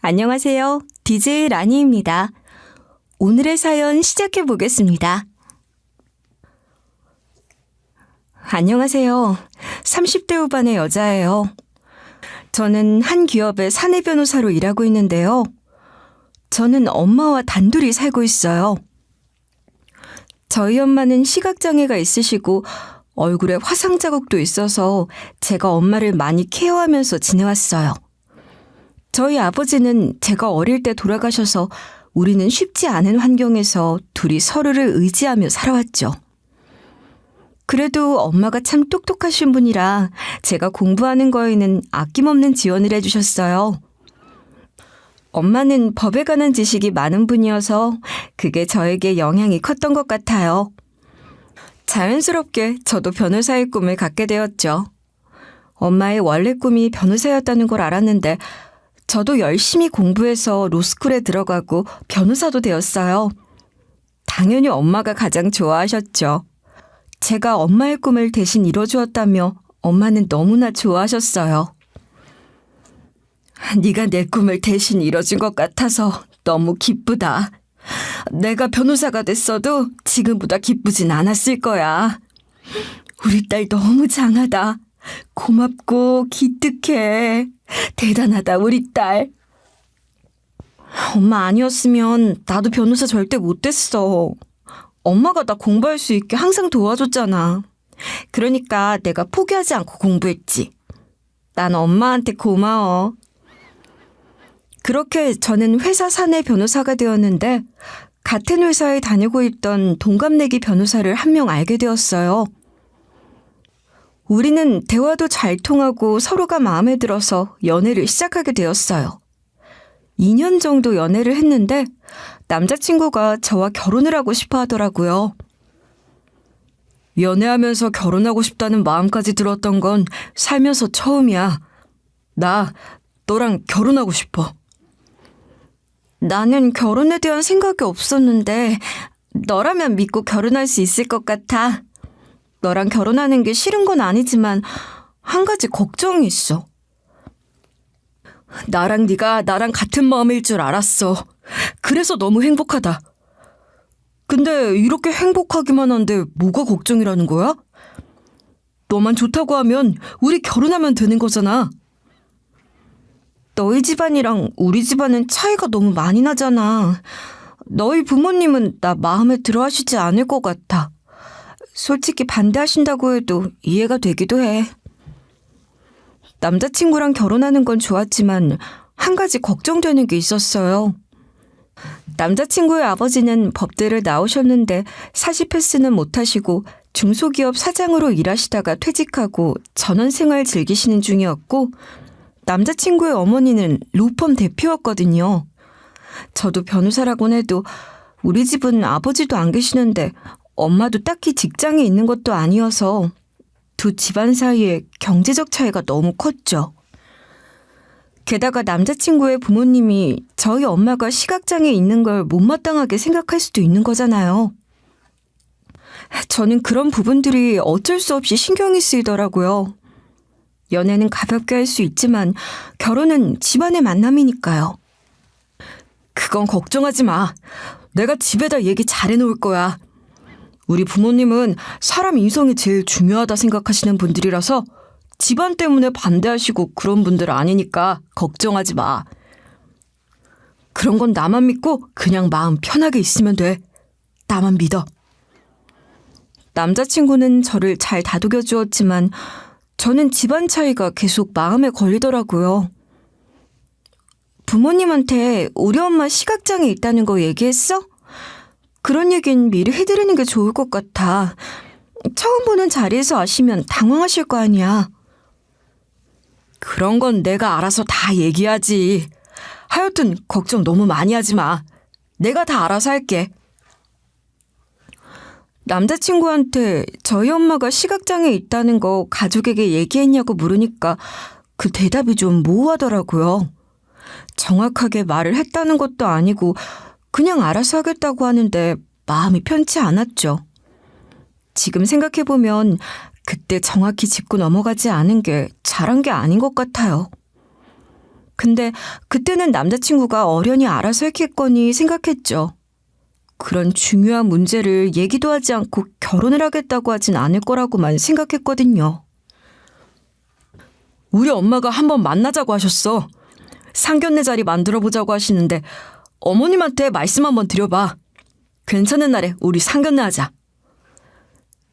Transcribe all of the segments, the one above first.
안녕하세요. DJ 라니입니다. 오늘의 사연 시작해 보겠습니다. 안녕하세요. 30대 후반의 여자예요. 저는 한 기업의 사내 변호사로 일하고 있는데요. 저는 엄마와 단둘이 살고 있어요. 저희 엄마는 시각장애가 있으시고 얼굴에 화상 자국도 있어서 제가 엄마를 많이 케어하면서 지내왔어요. 저희 아버지는 제가 어릴 때 돌아가셔서 우리는 쉽지 않은 환경에서 둘이 서로를 의지하며 살아왔죠. 그래도 엄마가 참 똑똑하신 분이라 제가 공부하는 거에는 아낌없는 지원을 해주셨어요. 엄마는 법에 관한 지식이 많은 분이어서 그게 저에게 영향이 컸던 것 같아요. 자연스럽게 저도 변호사의 꿈을 갖게 되었죠. 엄마의 원래 꿈이 변호사였다는 걸 알았는데 저도 열심히 공부해서 로스쿨에 들어가고 변호사도 되었어요. 당연히 엄마가 가장 좋아하셨죠. 제가 엄마의 꿈을 대신 이뤄주었다며 엄마는 너무나 좋아하셨어요. 네가 내 꿈을 대신 이뤄준 것 같아서 너무 기쁘다. 내가 변호사가 됐어도 지금보다 기쁘진 않았을 거야. 우리 딸 너무 장하다. 고맙고 기특해. 대단하다 우리 딸. 엄마 아니었으면 나도 변호사 절대 못됐어. 엄마가 나 공부할 수 있게 항상 도와줬잖아. 그러니까 내가 포기하지 않고 공부했지. 난 엄마한테 고마워. 그렇게 저는 회사 사내 변호사가 되었는데 같은 회사에 다니고 있던 동갑내기 변호사를 한 명 알게 되었어요. 우리는 대화도 잘 통하고 서로가 마음에 들어서 연애를 시작하게 되었어요. 2년 정도 연애를 했는데 남자친구가 저와 결혼을 하고 싶어 하더라고요. 연애하면서 결혼하고 싶다는 마음까지 들었던 건 살면서 처음이야. 나 너랑 결혼하고 싶어. 나는 결혼에 대한 생각이 없었는데 너라면 믿고 결혼할 수 있을 것 같아. 너랑 결혼하는 게 싫은 건 아니지만 한 가지 걱정이 있어. 네가 나랑 같은 마음일 줄 알았어. 그래서 너무 행복하다. 근데 이렇게 행복하기만 한데 뭐가 걱정이라는 거야? 너만 좋다고 하면 우리 결혼하면 되는 거잖아. 너희 집안이랑 우리 집안은 차이가 너무 많이 나잖아. 너희 부모님은 나 마음에 들어 하시지 않을 것 같아. 솔직히 반대하신다고 해도 이해가 되기도 해. 남자친구랑 결혼하는 건 좋았지만 한 가지 걱정되는 게 있었어요. 남자친구의 아버지는 법대를 나오셨는데 사시 패스는 못하시고 중소기업 사장으로 일하시다가 퇴직하고 전원생활 즐기시는 중이었고 남자친구의 어머니는 로펌 대표였거든요. 저도 변호사라곤 해도 우리 집은 아버지도 안 계시는데 엄마도 딱히 직장에 있는 것도 아니어서 두 집안 사이에 경제적 차이가 너무 컸죠. 게다가 남자친구의 부모님이 저희 엄마가 시각장애 있는 걸 못마땅하게 생각할 수도 있는 거잖아요. 저는 그런 부분들이 어쩔 수 없이 신경이 쓰이더라고요. 연애는 가볍게 할 수 있지만 결혼은 집안의 만남이니까요. 그건 걱정하지 마. 내가 집에다 얘기 잘해놓을 거야. 우리 부모님은 사람 인성이 제일 중요하다 생각하시는 분들이라서 집안 때문에 반대하시고 그런 분들 아니니까 걱정하지 마. 그런 건 나만 믿고 그냥 마음 편하게 있으면 돼. 나만 믿어. 남자친구는 저를 잘 다독여 주었지만 저는 집안 차이가 계속 마음에 걸리더라고요. 부모님한테 우리 엄마 시각장애 있다는 거 얘기했어? 그런 얘긴 미리 해드리는 게 좋을 것 같아. 처음 보는 자리에서 아시면 당황하실 거 아니야. 그런 건 내가 알아서 다 얘기하지. 하여튼 걱정 너무 많이 하지 마. 내가 다 알아서 할게. 남자친구한테 저희 엄마가 시각장애 있다는 거 가족에게 얘기했냐고 물으니까 그 대답이 좀 모호하더라고요. 정확하게 말을 했다는 것도 아니고 그냥 알아서 하겠다고 하는데 마음이 편치 않았죠. 지금 생각해보면 그때 정확히 짚고 넘어가지 않은 게 잘한 게 아닌 것 같아요. 근데 그때는 남자친구가 어련히 알아서 했겠거니 생각했죠. 그런 중요한 문제를 얘기도 하지 않고 결혼을 하겠다고 하진 않을 거라고만 생각했거든요. 우리 엄마가 한번 만나자고 하셨어. 상견례 자리 만들어 보자고 하시는데 어머님한테 말씀 한번 드려봐. 괜찮은 날에 우리 상견례 하자.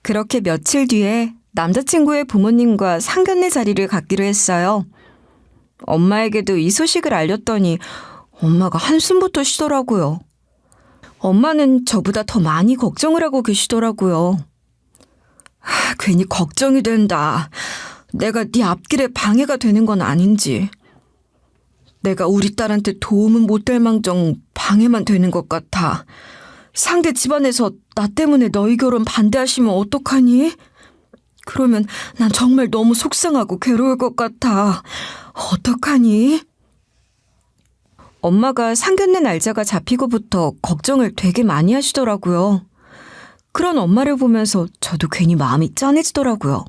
그렇게 며칠 뒤에 남자친구의 부모님과 상견례 자리를 갖기로 했어요. 엄마에게도 이 소식을 알렸더니 엄마가 한숨부터 쉬더라고요. 엄마는 저보다 더 많이 걱정을 하고 계시더라고요. 괜히 걱정이 된다. 내가 네 앞길에 방해가 되는 건 아닌지. 내가 우리 딸한테 도움은 못 될 망정 방해만 되는 것 같아. 상대 집안에서 나 때문에 너희 결혼 반대하시면 어떡하니? 그러면 난 정말 너무 속상하고 괴로울 것 같아. 어떡하니? 엄마가 상견례 날짜가 잡히고부터 걱정을 되게 많이 하시더라고요. 그런 엄마를 보면서 저도 괜히 마음이 짠해지더라고요.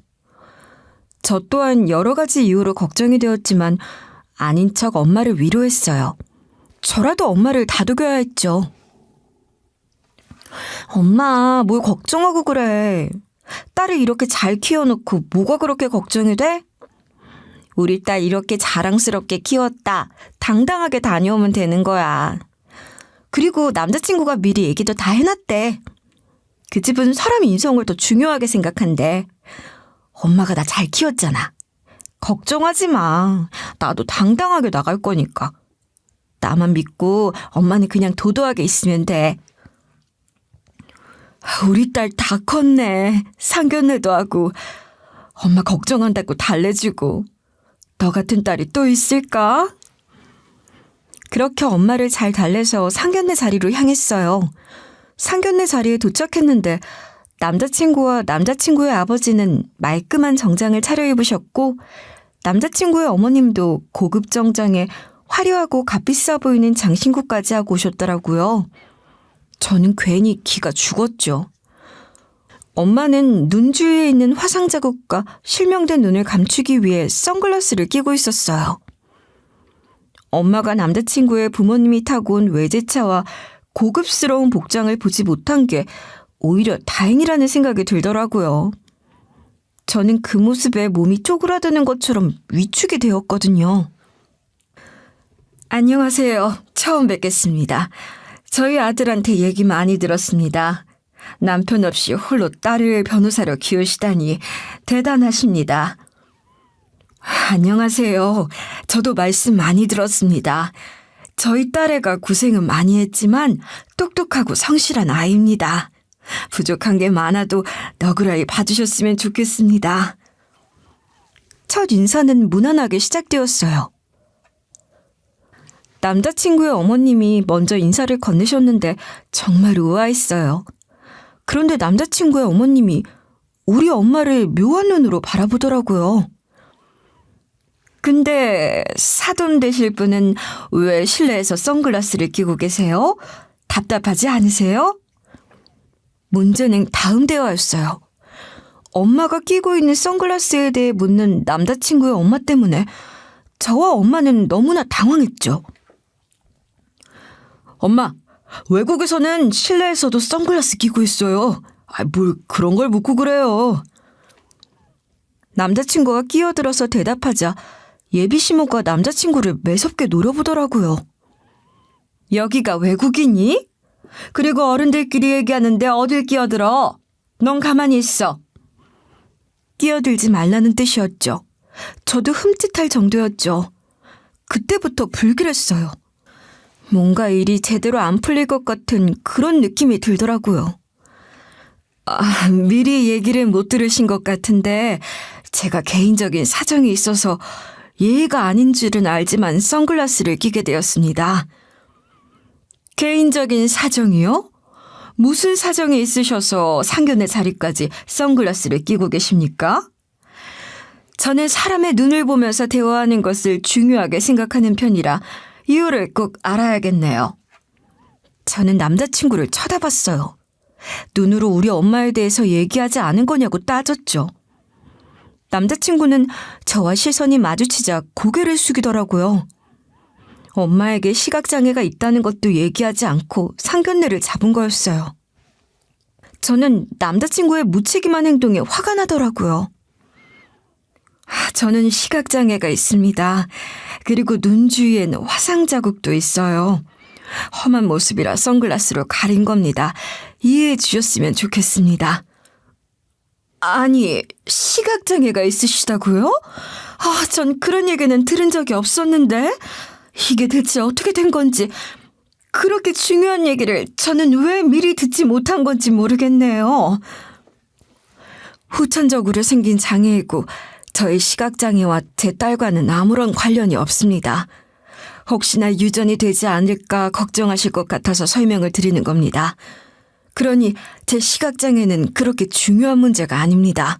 저 또한 여러 가지 이유로 걱정이 되었지만 아닌 척 엄마를 위로했어요. 저라도 엄마를 다독여야 했죠. 엄마, 뭘 걱정하고 그래. 딸을 이렇게 잘 키워놓고 뭐가 그렇게 걱정이 돼? 우리 딸 이렇게 자랑스럽게 키웠다. 당당하게 다녀오면 되는 거야. 그리고 남자친구가 미리 얘기도 다 해놨대. 그 집은 사람 인성을 더 중요하게 생각한대. 엄마가 나 잘 키웠잖아. 걱정하지 마. 나도 당당하게 나갈 거니까. 나만 믿고 엄마는 그냥 도도하게 있으면 돼. 우리 딸 다 컸네. 상견례도 하고. 엄마 걱정한다고 달래주고. 너 같은 딸이 또 있을까? 그렇게 엄마를 잘 달래서 상견례 자리로 향했어요. 상견례 자리에 도착했는데 남자친구와 남자친구의 아버지는 말끔한 정장을 차려입으셨고 남자친구의 어머님도 고급 정장에 화려하고 값비싸 보이는 장신구까지 하고 오셨더라고요. 저는 괜히 기가 죽었죠. 엄마는 눈 주위에 있는 화상 자국과 실명된 눈을 감추기 위해 선글라스를 끼고 있었어요. 엄마가 남자친구의 부모님이 타고 온 외제차와 고급스러운 복장을 보지 못한 게 오히려 다행이라는 생각이 들더라고요. 저는 그 모습에 몸이 쪼그라드는 것처럼 위축이 되었거든요. 안녕하세요. 처음 뵙겠습니다. 저희 아들한테 얘기 많이 들었습니다. 남편 없이 홀로 딸을 변호사로 키우시다니 대단하십니다. 안녕하세요. 저도 말씀 많이 들었습니다. 저희 딸애가 고생은 많이 했지만 똑똑하고 성실한 아이입니다. 부족한 게 많아도 너그러이 봐주셨으면 좋겠습니다. 첫 인사는 무난하게 시작되었어요. 남자친구의 어머님이 먼저 인사를 건네셨는데 정말 우아했어요. 그런데 남자친구의 어머님이 우리 엄마를 묘한 눈으로 바라보더라고요. 근데 사돈 되실 분은 왜 실내에서 선글라스를 끼고 계세요? 답답하지 않으세요? 문제는 다음 대화였어요. 엄마가 끼고 있는 선글라스에 대해 묻는 남자친구의 엄마 때문에 저와 엄마는 너무나 당황했죠. 엄마, 외국에서는 실내에서도 선글라스 끼고 있어요. 뭘 그런 걸 묻고 그래요. 남자친구가 끼어들어서 대답하자 예비시모가 남자친구를 매섭게 노려보더라고요. 여기가 외국이니? 그리고 어른들끼리 얘기하는데 어딜 끼어들어? 넌 가만히 있어. 끼어들지 말라는 뜻이었죠. 저도 흠칫할 정도였죠. 그때부터 불길했어요. 뭔가 일이 제대로 안 풀릴 것 같은 그런 느낌이 들더라고요. 미리 얘기를 못 들으신 것 같은데 제가 개인적인 사정이 있어서 예의가 아닌 줄은 알지만 선글라스를 끼게 되었습니다. 개인적인 사정이요? 무슨 사정이 있으셔서 상견례 자리까지 선글라스를 끼고 계십니까? 저는 사람의 눈을 보면서 대화하는 것을 중요하게 생각하는 편이라 이유를 꼭 알아야겠네요. 저는 남자친구를 쳐다봤어요. 눈으로 우리 엄마에 대해서 얘기하지 않은 거냐고 따졌죠. 남자친구는 저와 시선이 마주치자 고개를 숙이더라고요. 엄마에게 시각장애가 있다는 것도 얘기하지 않고 상견례를 잡은 거였어요. 저는 남자친구의 무책임한 행동에 화가 나더라고요. 저는 시각장애가 있습니다. 그리고 눈 주위엔 화상 자국도 있어요. 험한 모습이라 선글라스로 가린 겁니다. 이해해 주셨으면 좋겠습니다. 아니, 시각장애가 있으시다고요? 전 그런 얘기는 들은 적이 없었는데 이게 대체 어떻게 된 건지, 그렇게 중요한 얘기를 저는 왜 미리 듣지 못한 건지 모르겠네요. 후천적으로 생긴 장애이고 저의 시각장애와 제 딸과는 아무런 관련이 없습니다. 혹시나 유전이 되지 않을까 걱정하실 것 같아서 설명을 드리는 겁니다. 그러니 제 시각장애는 그렇게 중요한 문제가 아닙니다.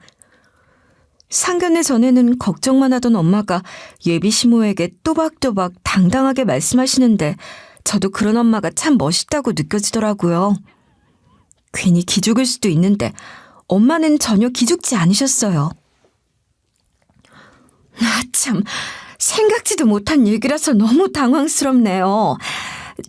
상견례 전에는 걱정만 하던 엄마가 예비 시모에게 또박또박 당당하게 말씀하시는데 저도 그런 엄마가 참 멋있다고 느껴지더라고요. 괜히 기죽을 수도 있는데 엄마는 전혀 기죽지 않으셨어요. 참, 생각지도 못한 얘기라서 너무 당황스럽네요.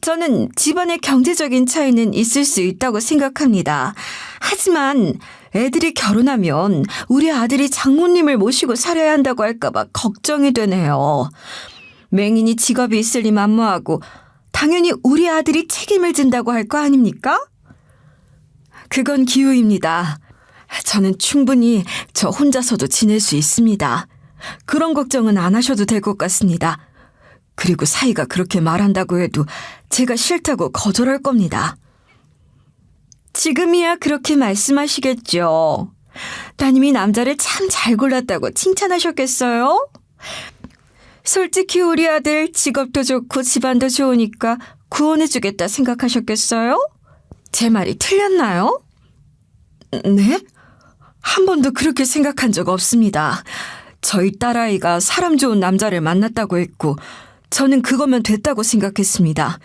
저는 집안의 경제적인 차이는 있을 수 있다고 생각합니다. 하지만 애들이 결혼하면 우리 아들이 장모님을 모시고 살아야 한다고 할까봐 걱정이 되네요. 맹인이 직업이 있을 리 만무하고 당연히 우리 아들이 책임을 진다고 할 거 아닙니까? 그건 기우입니다. 저는 충분히 저 혼자서도 지낼 수 있습니다. 그런 걱정은 안 하셔도 될 것 같습니다. 그리고 사이가 그렇게 말한다고 해도 제가 싫다고 거절할 겁니다. 지금이야 그렇게 말씀하시겠죠. 따님이 남자를 참 잘 골랐다고 칭찬하셨겠어요? 솔직히 우리 아들 직업도 좋고 집안도 좋으니까 구원해주겠다 생각하셨겠어요? 제 말이 틀렸나요? 네? 한 번도 그렇게 생각한 적 없습니다. 저희 딸아이가 사람 좋은 남자를 만났다고 했고 저는 그거면 됐다고 생각했습니다.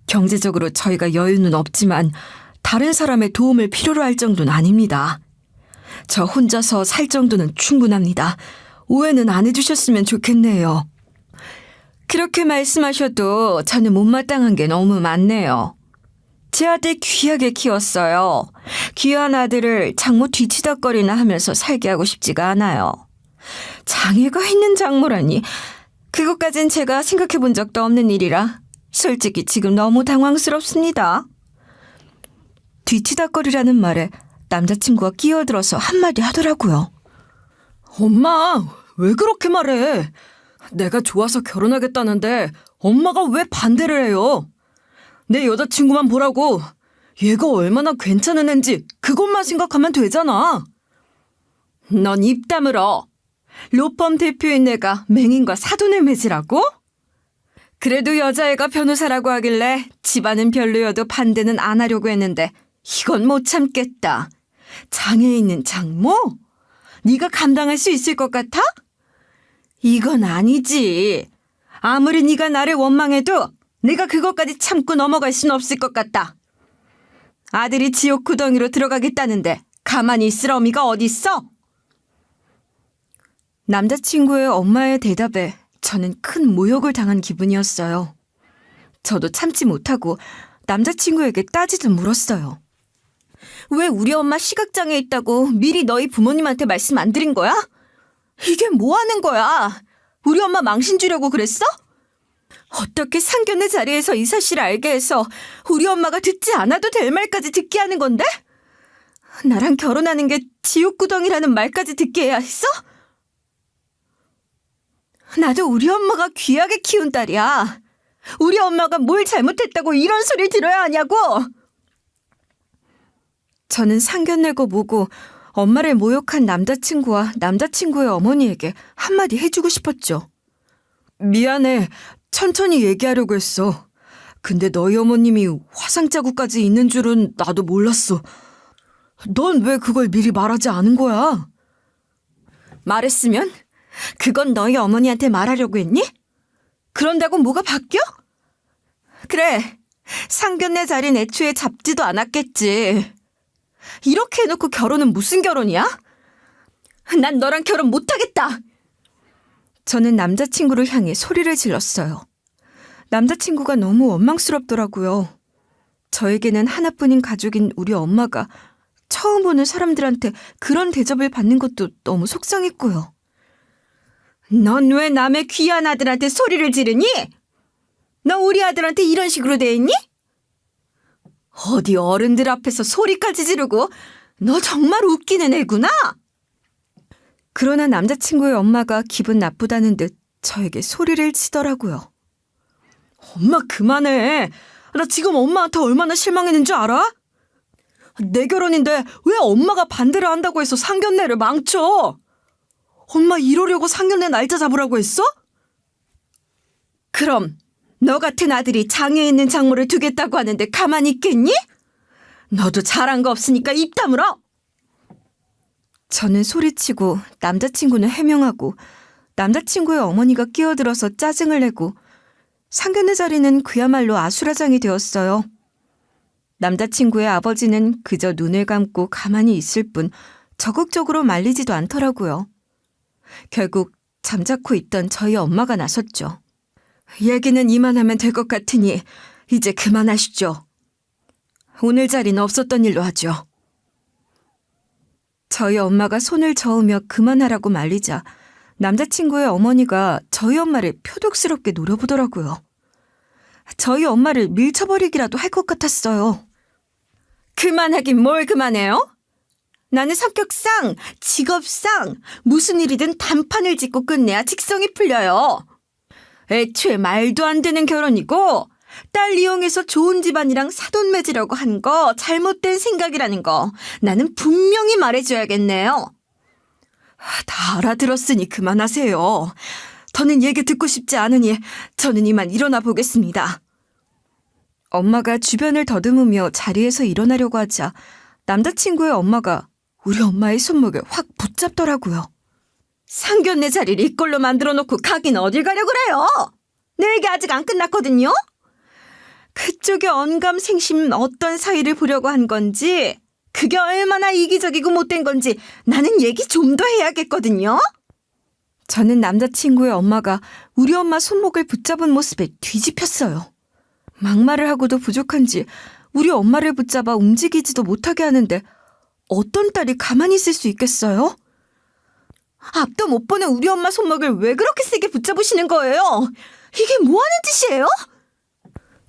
경제적으로 저희가 여유는 없지만 다른 사람의 도움을 필요로 할 정도는 아닙니다. 저 혼자서 살 정도는 충분합니다. 오해는 안 해주셨으면 좋겠네요. 그렇게 말씀하셔도 저는 못마땅한 게 너무 많네요. 제 아들 귀하게 키웠어요. 귀한 아들을 장모 뒤치다거리나 하면서 살게 하고 싶지가 않아요. 장애가 있는 장모라니, 그것까진 제가 생각해 본 적도 없는 일이라 솔직히 지금 너무 당황스럽습니다. 뒤치다거리라는 말에 남자친구가 끼어들어서 한마디 하더라고요. 엄마, 왜 그렇게 말해? 내가 좋아서 결혼하겠다는데 엄마가 왜 반대를 해요? 내 여자친구만 보라고. 얘가 얼마나 괜찮은 앤지 그것만 생각하면 되잖아. 넌 입 다물어. 로펌 대표인 내가 맹인과 사돈을 맺으라고? 그래도 여자애가 변호사라고 하길래 집안은 별로여도 반대는 안 하려고 했는데 이건 못 참겠다. 장애 있는 장모? 네가 감당할 수 있을 것 같아? 이건 아니지. 아무리 네가 나를 원망해도 내가 그것까지 참고 넘어갈 순 없을 것 같다. 아들이 지옥 구덩이로 들어가겠다는데 가만히 있을 어미가 어딨어? 남자친구의 엄마의 대답에 저는 큰 모욕을 당한 기분이었어요. 저도 참지 못하고 남자친구에게 따지듯 물었어요. 왜 우리 엄마 시각장애 있다고 미리 너희 부모님한테 말씀 안 드린 거야? 이게 뭐 하는 거야? 우리 엄마 망신 주려고 그랬어? 어떻게 상견례 자리에서 이 사실을 알게 해서 우리 엄마가 듣지 않아도 될 말까지 듣게 하는 건데? 나랑 결혼하는 게 지옥구덩이라는 말까지 듣게 해야 했어? 나도 우리 엄마가 귀하게 키운 딸이야. 우리 엄마가 뭘 잘못했다고 이런 소리 들어야 하냐고! 저는 상견례고 뭐고 엄마를 모욕한 남자친구와 남자친구의 어머니에게 한마디 해주고 싶었죠. 미안해. 천천히 얘기하려고 했어. 근데 너희 어머님이 화상 자국까지 있는 줄은 나도 몰랐어. 넌 왜 그걸 미리 말하지 않은 거야? 말했으면? 그건 너희 어머니한테 말하려고 했니? 그런다고 뭐가 바뀌어? 그래, 상견례 자리는 애초에 잡지도 않았겠지. 이렇게 해놓고 결혼은 무슨 결혼이야? 난 너랑 결혼 못하겠다. 저는 남자친구를 향해 소리를 질렀어요. 남자친구가 너무 원망스럽더라고요. 저에게는 하나뿐인 가족인 우리 엄마가 처음 보는 사람들한테 그런 대접을 받는 것도 너무 속상했고요. 넌 왜 남의 귀한 아들한테 소리를 지르니? 너 우리 아들한테 이런 식으로 대했니? 어디 어른들 앞에서 소리까지 지르고 너 정말 웃기는 애구나. 그러나 남자친구의 엄마가 기분 나쁘다는 듯 저에게 소리를 치더라고요. 엄마 그만해. 나 지금 엄마한테 얼마나 실망했는 줄 알아? 내 결혼인데 왜 엄마가 반대를 한다고 해서 상견례를 망쳐? 엄마 이러려고 상견례 날짜 잡으라고 했어? 그럼 너 같은 아들이 장에 있는 장모를 두겠다고 하는데 가만히 있겠니? 너도 잘한 거 없으니까 입 다물어. 저는 소리치고 남자친구는 해명하고 남자친구의 어머니가 끼어들어서 짜증을 내고 상견례 자리는 그야말로 아수라장이 되었어요. 남자친구의 아버지는 그저 눈을 감고 가만히 있을 뿐 적극적으로 말리지도 않더라고요. 결국 잠자코 있던 저희 엄마가 나섰죠. 얘기는 이만하면 될 것 같으니 이제 그만하시죠. 오늘 자리는 없었던 일로 하죠. 저희 엄마가 손을 저으며 그만하라고 말리자 남자친구의 어머니가 저희 엄마를 표독스럽게 노려보더라고요. 저희 엄마를 밀쳐버리기라도 할 것 같았어요. 그만하긴 뭘 그만해요? 나는 성격상, 직업상 무슨 일이든 단판을 짓고 끝내야 직성이 풀려요. 애초에 말도 안 되는 결혼이고 딸 이용해서 좋은 집안이랑 사돈 맺으려고 한 거 잘못된 생각이라는 거 나는 분명히 말해줘야겠네요. 다 알아들었으니 그만하세요. 더는 얘기 듣고 싶지 않으니 저는 이만 일어나 보겠습니다. 엄마가 주변을 더듬으며 자리에서 일어나려고 하자 남자친구의 엄마가 우리 엄마의 손목을 확 붙잡더라고요. 상견례 자리를 이꼴로 만들어 놓고 가긴 어딜 가려고 그래요? 내 얘기 아직 안 끝났거든요? 그쪽에 언감생심 어떤 사이를 보려고 한 건지 그게 얼마나 이기적이고 못된 건지 나는 얘기 좀 더 해야겠거든요? 저는 남자친구의 엄마가 우리 엄마 손목을 붙잡은 모습에 뒤집혔어요. 막말을 하고도 부족한지 우리 엄마를 붙잡아 움직이지도 못하게 하는데 어떤 딸이 가만히 있을 수 있겠어요? 앞도 못 보는 우리 엄마 손목을 왜 그렇게 세게 붙잡으시는 거예요? 이게 뭐 하는 짓이에요?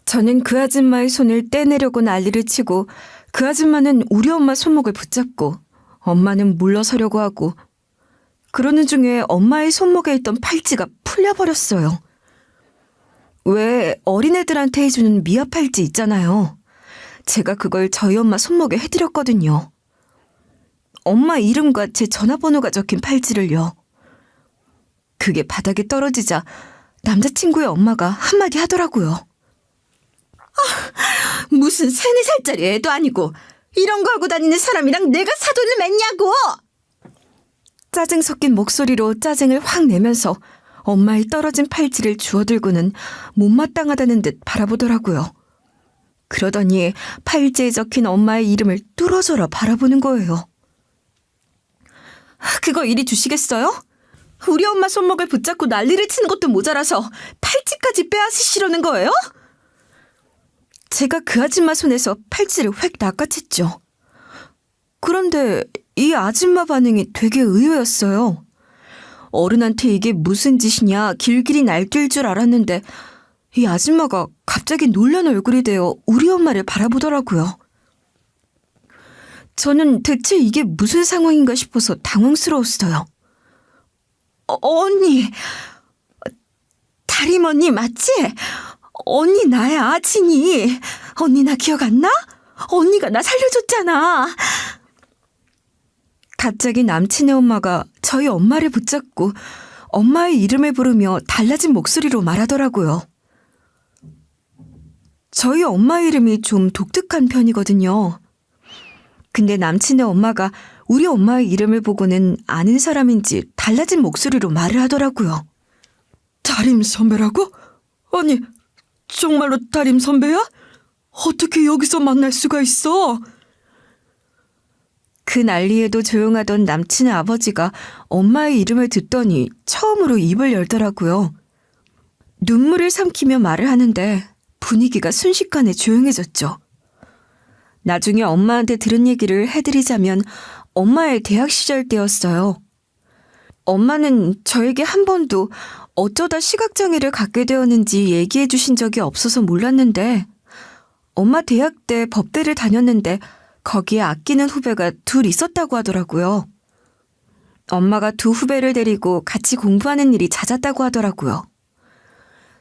저는 그 아줌마의 손을 떼내려고 난리를 치고 그 아줌마는 우리 엄마 손목을 붙잡고 엄마는 물러서려고 하고 그러는 중에 엄마의 손목에 있던 팔찌가 풀려버렸어요. 왜 어린애들한테 해주는 미아 팔찌 있잖아요. 제가 그걸 저희 엄마 손목에 해드렸거든요. 엄마 이름과 제 전화번호가 적힌 팔찌를요. 그게 바닥에 떨어지자 남자친구의 엄마가 한마디 하더라고요. 무슨 3, 4살짜리 애도 아니고 이런 거 하고 다니는 사람이랑 내가 사돈을 맺냐고! 짜증 섞인 목소리로 짜증을 확 내면서 엄마의 떨어진 팔찌를 주워들고는 못마땅하다는 듯 바라보더라고요. 그러더니 팔찌에 적힌 엄마의 이름을 뚫어져라 바라보는 거예요. 그거 이리 주시겠어요? 우리 엄마 손목을 붙잡고 난리를 치는 것도 모자라서 팔찌까지 빼앗으시려는 거예요? 제가 그 아줌마 손에서 팔찌를 획 낚아챘죠. 그런데 이 아줌마 반응이 되게 의외였어요. 어른한테 이게 무슨 짓이냐 길길이 날뛸 줄 알았는데 이 아줌마가 갑자기 놀란 얼굴이 되어 우리 엄마를 바라보더라고요. 저는 대체 이게 무슨 상황인가 싶어서 당황스러웠어요. 언니, 다림 언니 맞지? 언니 나야, 진이. 언니 나 기억 안 나? 언니가 나 살려줬잖아. 갑자기 남친의 엄마가 저희 엄마를 붙잡고 엄마의 이름을 부르며 달라진 목소리로 말하더라고요. 저희 엄마 이름이 좀 독특한 편이거든요. 근데 남친의 엄마가 우리 엄마의 이름을 보고는 아는 사람인지 달라진 목소리로 말을 하더라고요. 다림 선배라고? 아니, 정말로 다림 선배야? 어떻게 여기서 만날 수가 있어? 그 난리에도 조용하던 남친의 아버지가 엄마의 이름을 듣더니 처음으로 입을 열더라고요. 눈물을 삼키며 말을 하는데 분위기가 순식간에 조용해졌죠. 나중에 엄마한테 들은 얘기를 해드리자면 엄마의 대학 시절 때였어요. 엄마는 저에게 한 번도 어쩌다 시각장애를 갖게 되었는지 얘기해 주신 적이 없어서 몰랐는데 엄마 대학 때 법대를 다녔는데 거기에 아끼는 후배가 둘 있었다고 하더라고요. 엄마가 두 후배를 데리고 같이 공부하는 일이 잦았다고 하더라고요.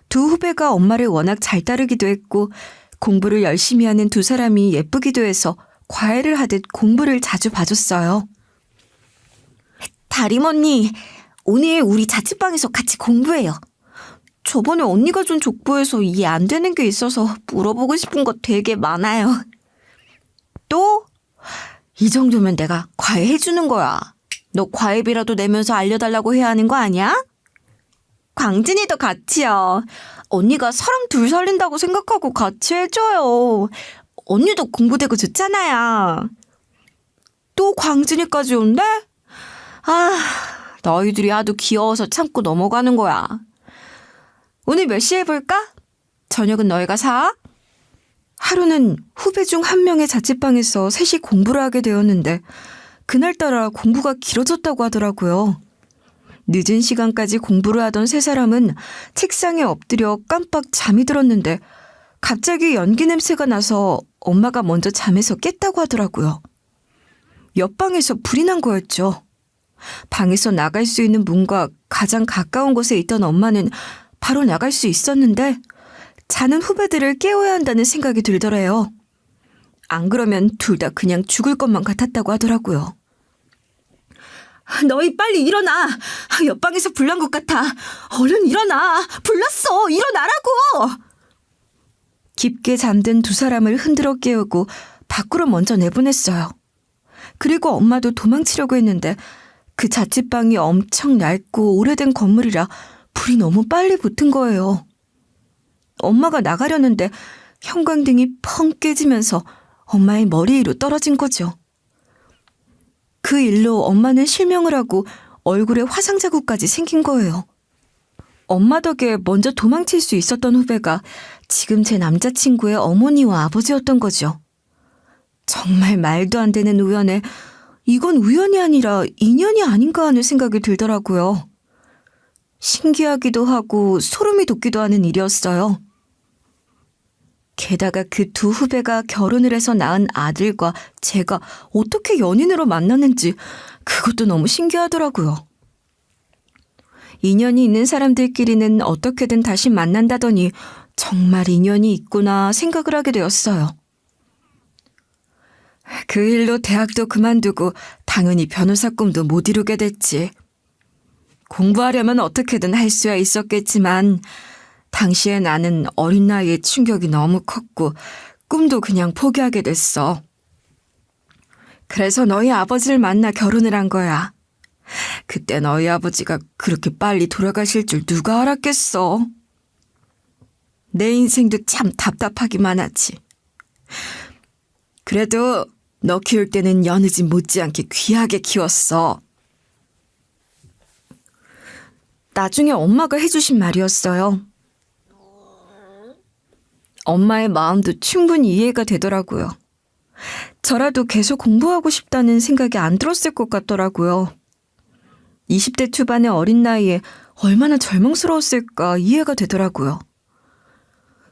두 후배가 엄마를 워낙 잘 따르기도 했고 공부를 열심히 하는 두 사람이 예쁘기도 해서 과외를 하듯 공부를 자주 봐줬어요. 다림 언니, 오늘 우리 자취방에서 같이 공부해요. 저번에 언니가 준 족보에서 이해 안 되는 게 있어서 물어보고 싶은 거 되게 많아요. 또? 이 정도면 내가 과외해주는 거야. 너 과외비라도 내면서 알려달라고 해야 하는 거 아니야? 광진이도 같이요. 언니가 사람 둘 살린다고 생각하고 같이 해줘요. 언니도 공부되고 좋잖아요. 또 광진이까지 온대? 아, 너희들이 하도 귀여워서 참고 넘어가는 거야. 오늘 몇 시에 볼까? 저녁은 너희가 사? 하루는 후배 중 한 명의 자취방에서 셋이 공부를 하게 되었는데 그날따라 공부가 길어졌다고 하더라고요. 늦은 시간까지 공부를 하던 세 사람은 책상에 엎드려 깜빡 잠이 들었는데 갑자기 연기 냄새가 나서 엄마가 먼저 잠에서 깼다고 하더라고요. 옆방에서 불이 난 거였죠. 방에서 나갈 수 있는 문과 가장 가까운 곳에 있던 엄마는 바로 나갈 수 있었는데 자는 후배들을 깨워야 한다는 생각이 들더래요. 안 그러면 둘 다 그냥 죽을 것만 같았다고 하더라고요. 너희 빨리 일어나. 옆방에서 불난 것 같아. 얼른 일어나. 불났어. 일어나라고. 깊게 잠든 두 사람을 흔들어 깨우고 밖으로 먼저 내보냈어요. 그리고 엄마도 도망치려고 했는데 그 자취방이 엄청 낡고 오래된 건물이라 불이 너무 빨리 붙은 거예요. 엄마가 나가려는데 형광등이 펑 깨지면서 엄마의 머리 위로 떨어진 거죠. 그 일로 엄마는 실명을 하고 얼굴에 화상 자국까지 생긴 거예요. 엄마 덕에 먼저 도망칠 수 있었던 후배가 지금 제 남자친구의 어머니와 아버지였던 거죠. 정말 말도 안 되는 우연에 이건 우연이 아니라 인연이 아닌가 하는 생각이 들더라고요. 신기하기도 하고 소름이 돋기도 하는 일이었어요. 게다가 그 두 후배가 결혼을 해서 낳은 아들과 제가 어떻게 연인으로 만났는지 그것도 너무 신기하더라고요. 인연이 있는 사람들끼리는 어떻게든 다시 만난다더니 정말 인연이 있구나 생각을 하게 되었어요. 그 일로 대학도 그만두고 당연히 변호사 꿈도 못 이루게 됐지. 공부하려면 어떻게든 할 수야 있었겠지만 당시에 나는 어린 나이에 충격이 너무 컸고 꿈도 그냥 포기하게 됐어. 그래서 너희 아버지를 만나 결혼을 한 거야. 그때 너희 아버지가 그렇게 빨리 돌아가실 줄 누가 알았겠어. 내 인생도 참 답답하기만 하지. 그래도 너 키울 때는 여느 집 못지않게 귀하게 키웠어. 나중에 엄마가 해주신 말이었어요. 엄마의 마음도 충분히 이해가 되더라고요. 저라도 계속 공부하고 싶다는 생각이 안 들었을 것 같더라고요. 20대 초반의 어린 나이에 얼마나 절망스러웠을까 이해가 되더라고요.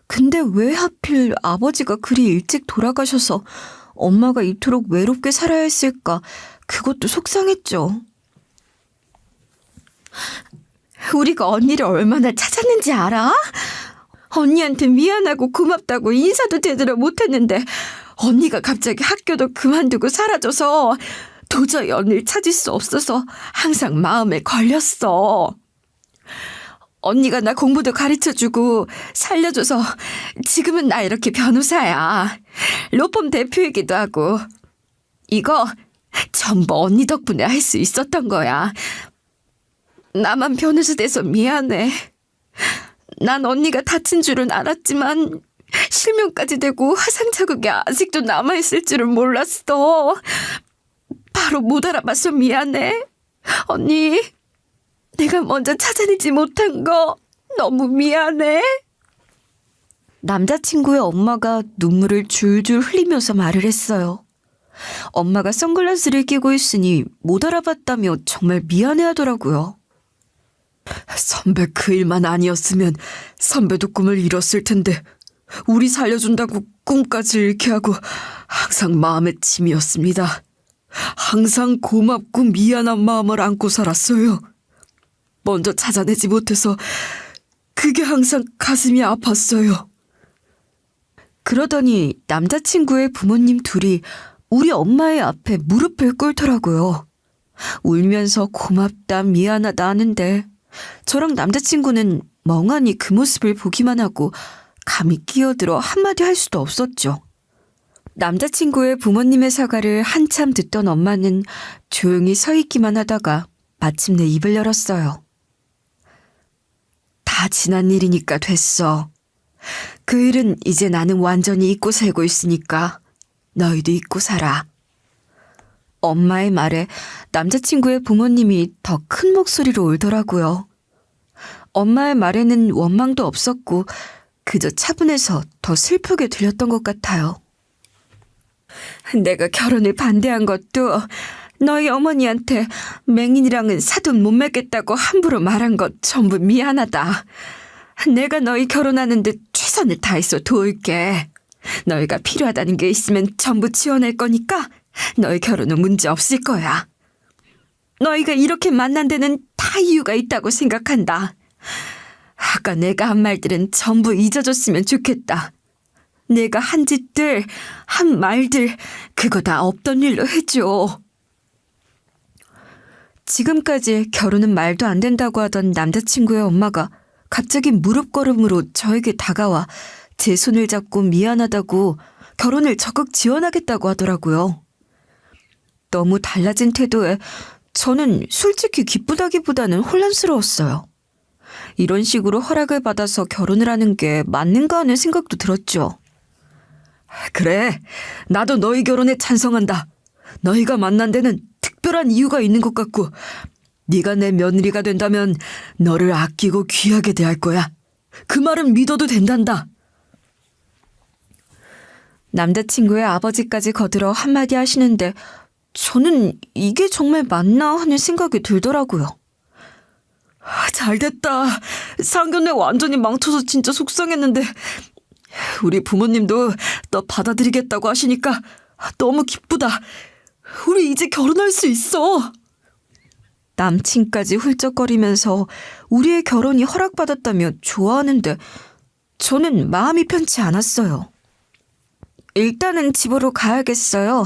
근데 왜 하필 아버지가 그리 일찍 돌아가셔서 엄마가 이토록 외롭게 살아야 했을까 그것도 속상했죠. 우리가 언니를 얼마나 찾았는지 알아? 언니한테 미안하고 고맙다고 인사도 제대로 못했는데 언니가 갑자기 학교도 그만두고 사라져서 도저히 언니를 찾을 수 없어서 항상 마음에 걸렸어. 언니가 나 공부도 가르쳐주고 살려줘서 지금은 나 이렇게 변호사야. 로펌 대표이기도 하고. 이거 전부 언니 덕분에 할 수 있었던 거야. 나만 변호사 돼서 미안해. 난 언니가 다친 줄은 알았지만 실명까지 되고 화상 자국이 아직도 남아있을 줄은 몰랐어. 바로 못 알아봐서 미안해. 언니, 내가 먼저 찾아내지 못한 거 너무 미안해. 남자친구의 엄마가 눈물을 줄줄 흘리면서 말을 했어요. 엄마가 선글라스를 끼고 있으니 못 알아봤다며 정말 미안해하더라고요. 선배 그 일만 아니었으면 선배도 꿈을 잃었을 텐데 우리 살려준다고 꿈까지 잃게 하고 항상 마음의 짐이었습니다. 항상 고맙고 미안한 마음을 안고 살았어요. 먼저 찾아내지 못해서 그게 항상 가슴이 아팠어요. 그러더니 남자친구의 부모님 둘이 우리 엄마의 앞에 무릎을 꿇더라고요. 울면서 고맙다 미안하다 하는데 저랑 남자친구는 멍하니 그 모습을 보기만 하고 감히 끼어들어 한마디 할 수도 없었죠. 남자친구의 부모님의 사과를 한참 듣던 엄마는 조용히 서 있기만 하다가 마침내 입을 열었어요. 다 지난 일이니까 됐어. 그 일은 이제 나는 완전히 잊고 살고 있으니까 너희도 잊고 살아. 엄마의 말에 남자친구의 부모님이 더 큰 목소리로 울더라고요. 엄마의 말에는 원망도 없었고 그저 차분해서 더 슬프게 들렸던 것 같아요. 내가 결혼을 반대한 것도 너희 어머니한테 맹인이랑은 사돈 못 맺겠다고 함부로 말한 것 전부 미안하다. 내가 너희 결혼하는데 최선을 다해서 도울게. 너희가 필요하다는 게 있으면 전부 지원할 거니까 너희 결혼은 문제 없을 거야. 너희가 이렇게 만난 데는 다 이유가 있다고 생각한다. 아까 내가 한 말들은 전부 잊어줬으면 좋겠다. 내가 한 짓들, 한 말들 그거 다 없던 일로 해줘. 지금까지 결혼은 말도 안 된다고 하던 남자친구의 엄마가 갑자기 무릎걸음으로 저에게 다가와 제 손을 잡고 미안하다고 결혼을 적극 지원하겠다고 하더라고요. 너무 달라진 태도에 저는 솔직히 기쁘다기보다는 혼란스러웠어요. 이런 식으로 허락을 받아서 결혼을 하는 게 맞는가 하는 생각도 들었죠. 그래, 나도 너희 결혼에 찬성한다. 너희가 만난 데는 특별한 이유가 있는 것 같고 네가 내 며느리가 된다면 너를 아끼고 귀하게 대할 거야. 그 말은 믿어도 된단다. 남자친구의 아버지까지 거들어 한마디 하시는데 저는 이게 정말 맞나 하는 생각이 들더라고요. 잘됐다. 상견례 완전히 망쳐서 진짜 속상했는데 우리 부모님도 너 받아들이겠다고 하시니까 너무 기쁘다. 우리 이제 결혼할 수 있어. 남친까지 훌쩍거리면서 우리의 결혼이 허락받았다며 좋아하는데 저는 마음이 편치 않았어요. 일단은 집으로 가야겠어요.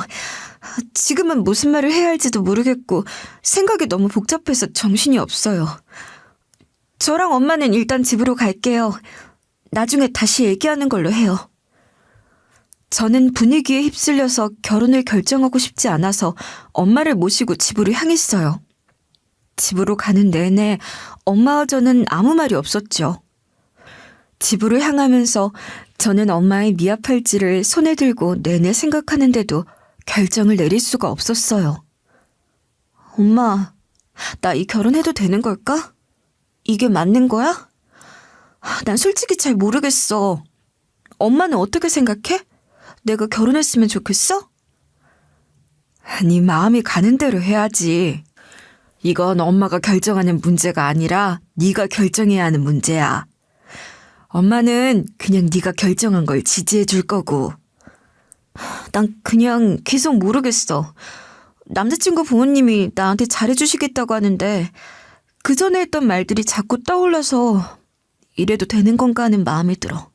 지금은 무슨 말을 해야 할지도 모르겠고 생각이 너무 복잡해서 정신이 없어요. 저랑 엄마는 일단 집으로 갈게요. 나중에 다시 얘기하는 걸로 해요. 저는 분위기에 휩쓸려서 결혼을 결정하고 싶지 않아서 엄마를 모시고 집으로 향했어요. 집으로 가는 내내 엄마와 저는 아무 말이 없었죠. 집으로 향하면서 저는 엄마의 미아팔찌를 손에 들고 내내 생각하는데도 결정을 내릴 수가 없었어요. 엄마, 나 이 결혼해도 되는 걸까? 이게 맞는 거야? 난 솔직히 잘 모르겠어. 엄마는 어떻게 생각해? 내가 결혼했으면 좋겠어? 네 마음이 가는 대로 해야지. 이건 엄마가 결정하는 문제가 아니라 네가 결정해야 하는 문제야. 엄마는 그냥 네가 결정한 걸 지지해 줄 거고. 난 그냥 계속 모르겠어. 남자친구 부모님이 나한테 잘해주시겠다고 하는데 그 전에 했던 말들이 자꾸 떠올라서 이래도 되는 건가 하는 마음이 들어.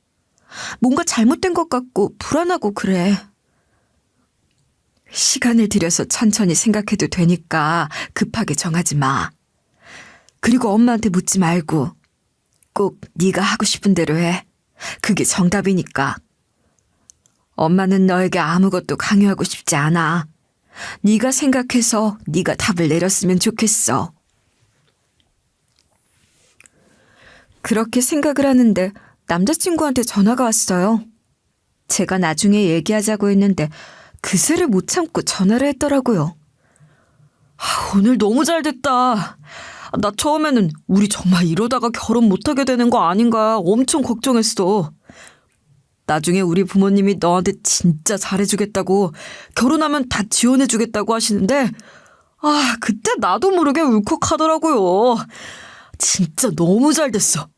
뭔가 잘못된 것 같고 불안하고 그래. 시간을 들여서 천천히 생각해도 되니까 급하게 정하지 마. 그리고 엄마한테 묻지 말고 꼭 네가 하고 싶은 대로 해. 그게 정답이니까. 엄마는 너에게 아무것도 강요하고 싶지 않아. 네가 생각해서 네가 답을 내렸으면 좋겠어. 그렇게 생각을 하는데 남자친구한테 전화가 왔어요. 제가 나중에 얘기하자고 했는데 그새를 못 참고 전화를 했더라고요. 오늘 너무 잘 됐다. 나 처음에는 우리 정말 이러다가 결혼 못하게 되는 거 아닌가 엄청 걱정했어. 나중에 우리 부모님이 너한테 진짜 잘해주겠다고, 결혼하면 다 지원해주겠다고 하시는데, 그때 나도 모르게 울컥하더라고요. 진짜 너무 잘 됐어.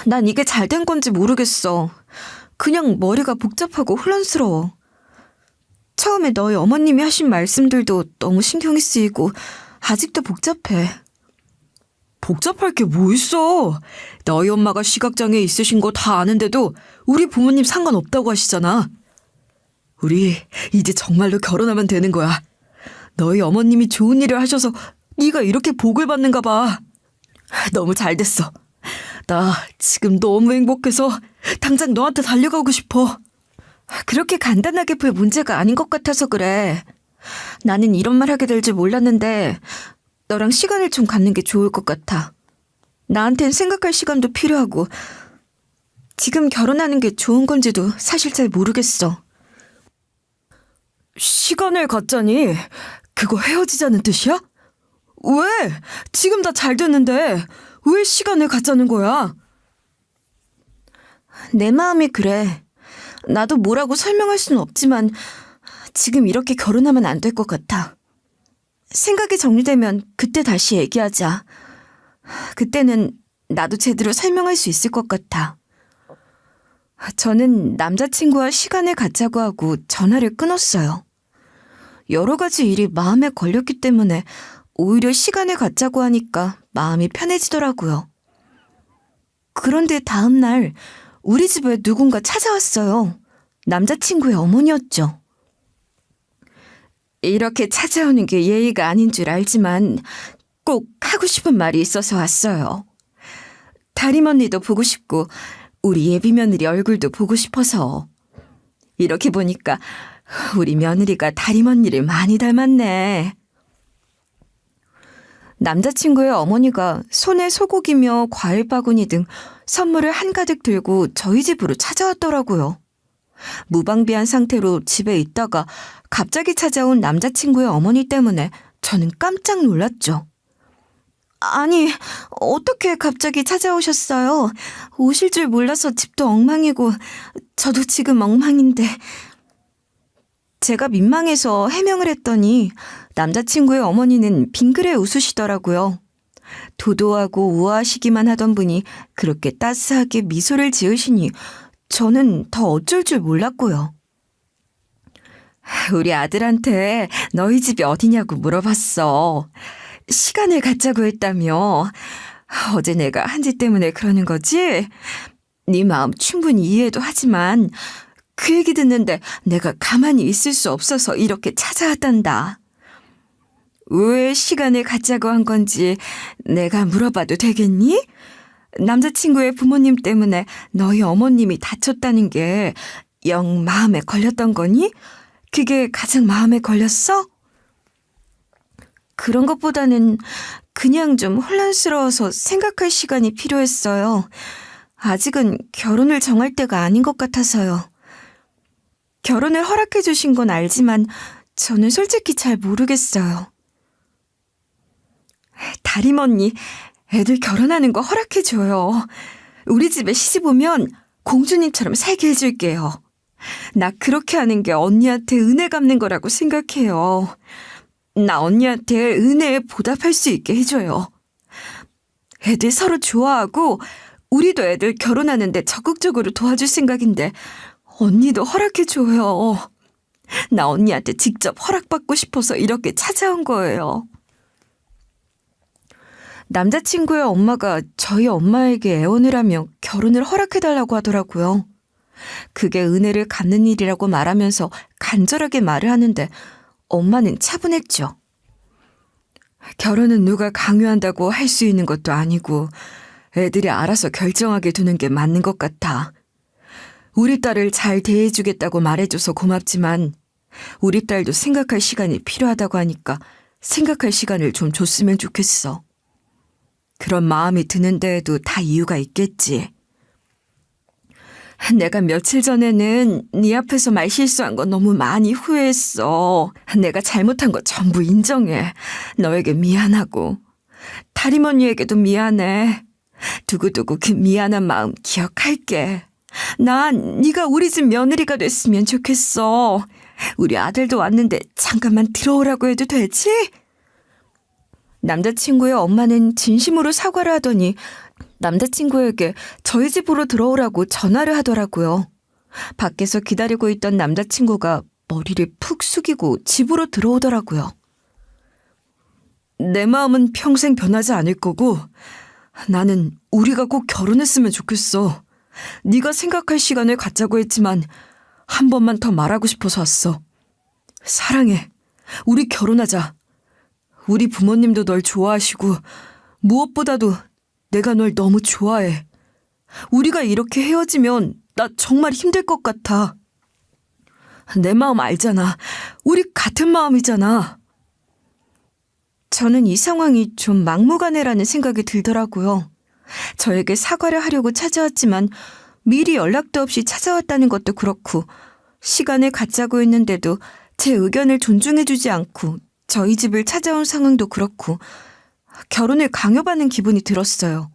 난 이게 잘 된 건지 모르겠어. 그냥 머리가 복잡하고 혼란스러워. 처음에 너희 어머님이 하신 말씀들도 너무 신경이 쓰이고 아직도 복잡해. 복잡할 게 뭐 있어. 너희 엄마가 시각장애 있으신 거 다 아는데도 우리 부모님 상관없다고 하시잖아. 우리 이제 정말로 결혼하면 되는 거야. 너희 어머님이 좋은 일을 하셔서 네가 이렇게 복을 받는가 봐. 너무 잘 됐어. 나 지금 너무 행복해서 당장 너한테 달려가고 싶어. 그렇게 간단하게 볼 문제가 아닌 것 같아서 그래. 나는 이런 말 하게 될 줄 몰랐는데 너랑 시간을 좀 갖는 게 좋을 것 같아. 나한텐 생각할 시간도 필요하고 지금 결혼하는 게 좋은 건지도 사실 잘 모르겠어. 시간을 갖자니 그거 헤어지자는 뜻이야? 왜? 지금 다 잘 됐는데 왜 시간을 갖자는 거야? 내 마음이 그래. 나도 뭐라고 설명할 수는 없지만 지금 이렇게 결혼하면 안 될 것 같아. 생각이 정리되면 그때 다시 얘기하자. 그때는 나도 제대로 설명할 수 있을 것 같아. 저는 남자친구와 시간을 갖자고 하고 전화를 끊었어요. 여러 가지 일이 마음에 걸렸기 때문에 오히려 시간을 갖자고 하니까 마음이 편해지더라고요. 그런데 다음 날 우리 집에 누군가 찾아왔어요. 남자친구의 어머니였죠. 이렇게 찾아오는 게 예의가 아닌 줄 알지만 꼭 하고 싶은 말이 있어서 왔어요. 다림 언니도 보고 싶고 우리 예비 며느리 얼굴도 보고 싶어서. 이렇게 보니까 우리 며느리가 다림 언니를 많이 닮았네. 남자친구의 어머니가 손에 소고기며 과일 바구니 등 선물을 한가득 들고 저희 집으로 찾아왔더라고요. 무방비한 상태로 집에 있다가 갑자기 찾아온 남자친구의 어머니 때문에 저는 깜짝 놀랐죠. 아니, 어떻게 갑자기 찾아오셨어요? 오실 줄 몰라서 집도 엉망이고 저도 지금 엉망인데. 제가 민망해서 해명을 했더니 남자친구의 어머니는 빙그레 웃으시더라고요. 도도하고 우아하시기만 하던 분이 그렇게 따스하게 미소를 지으시니 저는 더 어쩔 줄 몰랐고요. 우리 아들한테 너희 집이 어디냐고 물어봤어. 시간을 갖자고 했다며. 어제 내가 한 짓 때문에 그러는 거지? 네 마음 충분히 이해도 하지만 그 얘기 듣는데 내가 가만히 있을 수 없어서 이렇게 찾아왔단다. 왜 시간을 갖자고 한 건지 내가 물어봐도 되겠니? 남자친구의 부모님 때문에 너희 어머님이 다쳤다는 게 영 마음에 걸렸던 거니? 그게 가장 마음에 걸렸어? 그런 것보다는 그냥 좀 혼란스러워서 생각할 시간이 필요했어요. 아직은 결혼을 정할 때가 아닌 것 같아서요. 결혼을 허락해 주신 건 알지만 저는 솔직히 잘 모르겠어요. 다림 언니, 애들 결혼하는 거 허락해 줘요. 우리 집에 시집 오면 공주님처럼 살게 해줄게요. 나 그렇게 하는 게 언니한테 은혜 갚는 거라고 생각해요. 나 언니한테 은혜에 보답할 수 있게 해줘요. 애들 서로 좋아하고 우리도 애들 결혼하는데 적극적으로 도와줄 생각인데 언니도 허락해줘요. 나 언니한테 직접 허락받고 싶어서 이렇게 찾아온 거예요. 남자친구의 엄마가 저희 엄마에게 애원을 하며 결혼을 허락해달라고 하더라고요. 그게 은혜를 갚는 일이라고 말하면서 간절하게 말을 하는데 엄마는 차분했죠. 결혼은 누가 강요한다고 할 수 있는 것도 아니고 애들이 알아서 결정하게 두는 게 맞는 것 같아. 우리 딸을 잘 대해주겠다고 말해줘서 고맙지만 우리 딸도 생각할 시간이 필요하다고 하니까 생각할 시간을 좀 줬으면 좋겠어. 그런 마음이 드는 데에도 다 이유가 있겠지. 내가 며칠 전에는 네 앞에서 말 실수한 거 너무 많이 후회했어. 내가 잘못한 거 전부 인정해. 너에게 미안하고 다림 언니에게도 미안해. 두고두고 그 미안한 마음 기억할게. 난 네가 우리 집 며느리가 됐으면 좋겠어. 우리 아들도 왔는데 잠깐만 들어오라고 해도 되지? 남자친구의 엄마는 진심으로 사과를 하더니 남자친구에게 저희 집으로 들어오라고 전화를 하더라고요. 밖에서 기다리고 있던 남자친구가 머리를 푹 숙이고 집으로 들어오더라고요. 내 마음은 평생 변하지 않을 거고 나는 우리가 꼭 결혼했으면 좋겠어. 네가 생각할 시간을 갖자고 했지만 한 번만 더 말하고 싶어서 왔어. 사랑해. 우리 결혼하자. 우리 부모님도 널 좋아하시고 무엇보다도 내가 널 너무 좋아해. 우리가 이렇게 헤어지면 나 정말 힘들 것 같아. 내 마음 알잖아. 우리 같은 마음이잖아. 저는 이 상황이 좀 막무가내라는 생각이 들더라고요. 저에게 사과를 하려고 찾아왔지만 미리 연락도 없이 찾아왔다는 것도 그렇고 시간을 갖자고 했는데도 제 의견을 존중해주지 않고 저희 집을 찾아온 상황도 그렇고 결혼을 강요받는 기분이 들었어요.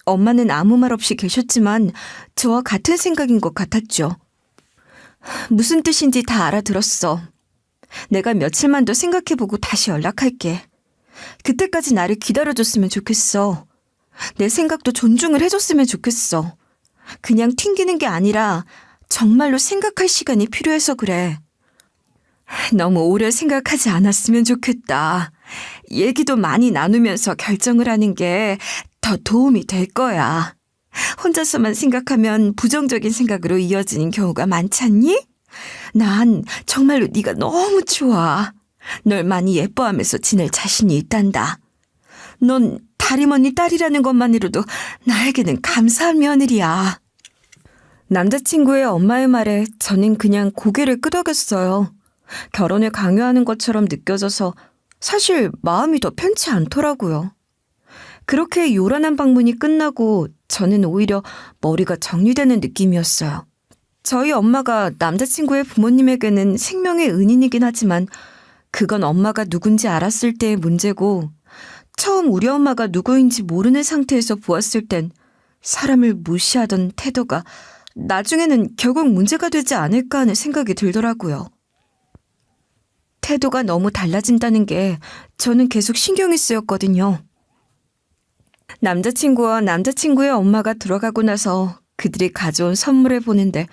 엄마는 아무 말 없이 계셨지만 저와 같은 생각인 것 같았죠. 무슨 뜻인지 다 알아들었어. 내가 며칠만 더 생각해보고 다시 연락할게. 그때까지 나를 기다려줬으면 좋겠어. 내 생각도 존중을 해줬으면 좋겠어. 그냥 튕기는 게 아니라 정말로 생각할 시간이 필요해서 그래. 너무 오래 생각하지 않았으면 좋겠다. 얘기도 많이 나누면서 결정을 하는 게 더 도움이 될 거야. 혼자서만 생각하면 부정적인 생각으로 이어지는 경우가 많잖니? 난 정말로 네가 너무 좋아. 널 많이 예뻐하면서 지낼 자신이 있단다. 넌 다림 언니 딸이라는 것만으로도 나에게는 감사한 며느리야. 남자친구의 엄마의 말에 저는 그냥 고개를 끄덕였어요. 결혼을 강요하는 것처럼 느껴져서 사실 마음이 더 편치 않더라고요. 그렇게 요란한 방문이 끝나고 저는 오히려 머리가 정리되는 느낌이었어요. 저희 엄마가 남자친구의 부모님에게는 생명의 은인이긴 하지만 그건 엄마가 누군지 알았을 때의 문제고 처음 우리 엄마가 누구인지 모르는 상태에서 보았을 땐 사람을 무시하던 태도가 나중에는 결국 문제가 되지 않을까 하는 생각이 들더라고요. 태도가 너무 달라진다는 게 저는 계속 신경이 쓰였거든요. 남자친구와 남자친구의 엄마가 들어가고 나서 그들이 가져온 선물을 보는데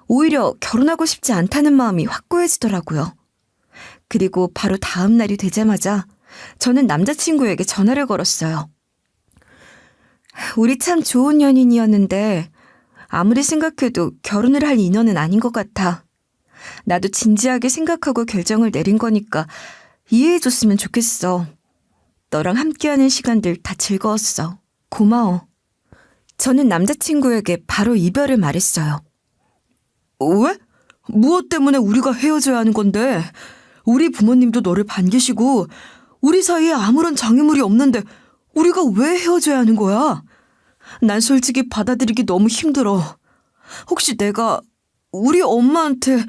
오히려 결혼하고 싶지 않다는 마음이 확고해지더라고요. 그리고 바로 다음 날이 되자마자 저는 남자친구에게 전화를 걸었어요. 우리 참 좋은 연인이었는데 아무리 생각해도 결혼을 할 인연은 아닌 것 같아. 나도 진지하게 생각하고 결정을 내린 거니까 이해해줬으면 좋겠어. 너랑 함께하는 시간들 다 즐거웠어. 고마워. 저는 남자친구에게 바로 이별을 말했어요. 왜? 무엇 때문에 우리가 헤어져야 하는 건데? 우리 부모님도 너를 반기시고 우리 사이에 아무런 장애물이 없는데 우리가 왜 헤어져야 하는 거야? 난 솔직히 받아들이기 너무 힘들어. 혹시 내가 우리 엄마한테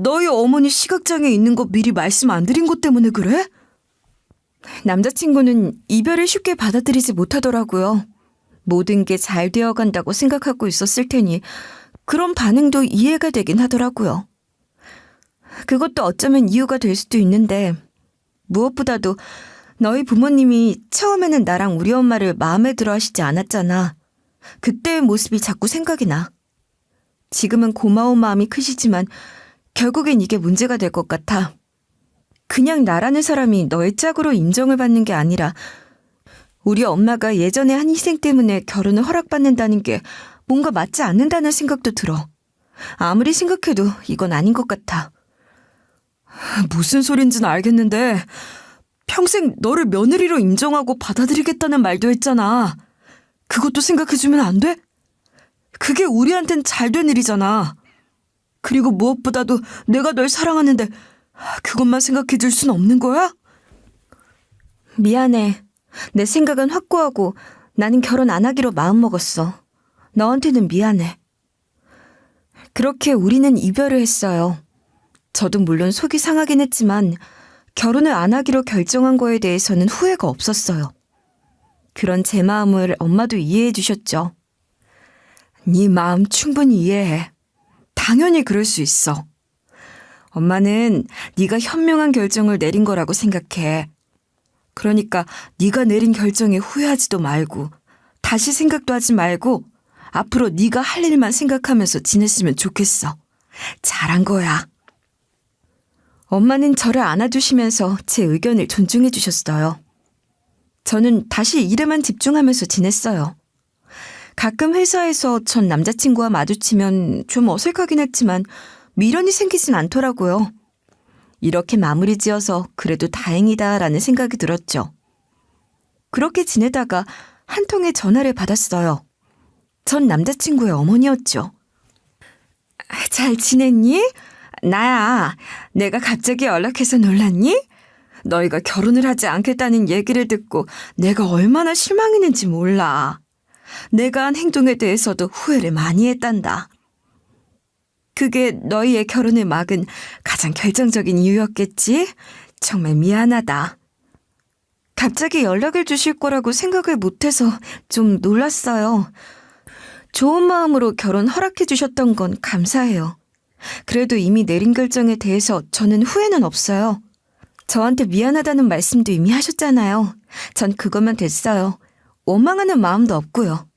너희 어머니 시각장애 있는 거 미리 말씀 안 드린 것 때문에 그래? 남자친구는 이별을 쉽게 받아들이지 못하더라고요. 모든 게 잘 되어간다고 생각하고 있었을 테니 그런 반응도 이해가 되긴 하더라고요. 그것도 어쩌면 이유가 될 수도 있는데 무엇보다도 너희 부모님이 처음에는 나랑 우리 엄마를 마음에 들어 하시지 않았잖아. 그때의 모습이 자꾸 생각이 나. 지금은 고마운 마음이 크시지만 결국엔 이게 문제가 될 것 같아. 그냥 나라는 사람이 너의 짝으로 인정을 받는 게 아니라 우리 엄마가 예전에 한 희생 때문에 결혼을 허락받는다는 게 뭔가 맞지 않는다는 생각도 들어. 아무리 생각해도 이건 아닌 것 같아. 무슨 소린지는 알겠는데 평생 너를 며느리로 인정하고 받아들이겠다는 말도 했잖아. 그것도 생각해주면 안 돼? 그게 우리한텐 잘된 일이잖아. 그리고 무엇보다도 내가 널 사랑하는데 그것만 생각해줄 순 없는 거야? 미안해. 내 생각은 확고하고 나는 결혼 안 하기로 마음먹었어. 너한테는 미안해. 그렇게 우리는 이별을 했어요. 저도 물론 속이 상하긴 했지만 결혼을 안 하기로 결정한 거에 대해서는 후회가 없었어요. 그런 제 마음을 엄마도 이해해 주셨죠. 네 마음 충분히 이해해. 당연히 그럴 수 있어. 엄마는 네가 현명한 결정을 내린 거라고 생각해. 그러니까 네가 내린 결정에 후회하지도 말고 다시 생각도 하지 말고 앞으로 네가 할 일만 생각하면서 지냈으면 좋겠어. 잘한 거야. 엄마는 저를 안아주시면서 제 의견을 존중해 주셨어요. 저는 다시 일에만 집중하면서 지냈어요. 가끔 회사에서 전 남자친구와 마주치면 좀 어색하긴 했지만 미련이 생기진 않더라고요. 이렇게 마무리 지어서 그래도 다행이다라는 생각이 들었죠. 그렇게 지내다가 한 통의 전화를 받았어요. 전 남자친구의 어머니였죠. 잘 지냈니? 나야. 내가 갑자기 연락해서 놀랐니? 너희가 결혼을 하지 않겠다는 얘기를 듣고 내가 얼마나 실망했는지 몰라. 내가 한 행동에 대해서도 후회를 많이 했단다. 그게 너희의 결혼을 막은 가장 결정적인 이유였겠지? 정말 미안하다. 갑자기 연락을 주실 거라고 생각을 못해서 좀 놀랐어요. 좋은 마음으로 결혼 허락해 주셨던 건 감사해요. 그래도 이미 내린 결정에 대해서 저는 후회는 없어요. 저한테 미안하다는 말씀도 이미 하셨잖아요. 전 그것만 됐어요. 원망하는 마음도 없고요.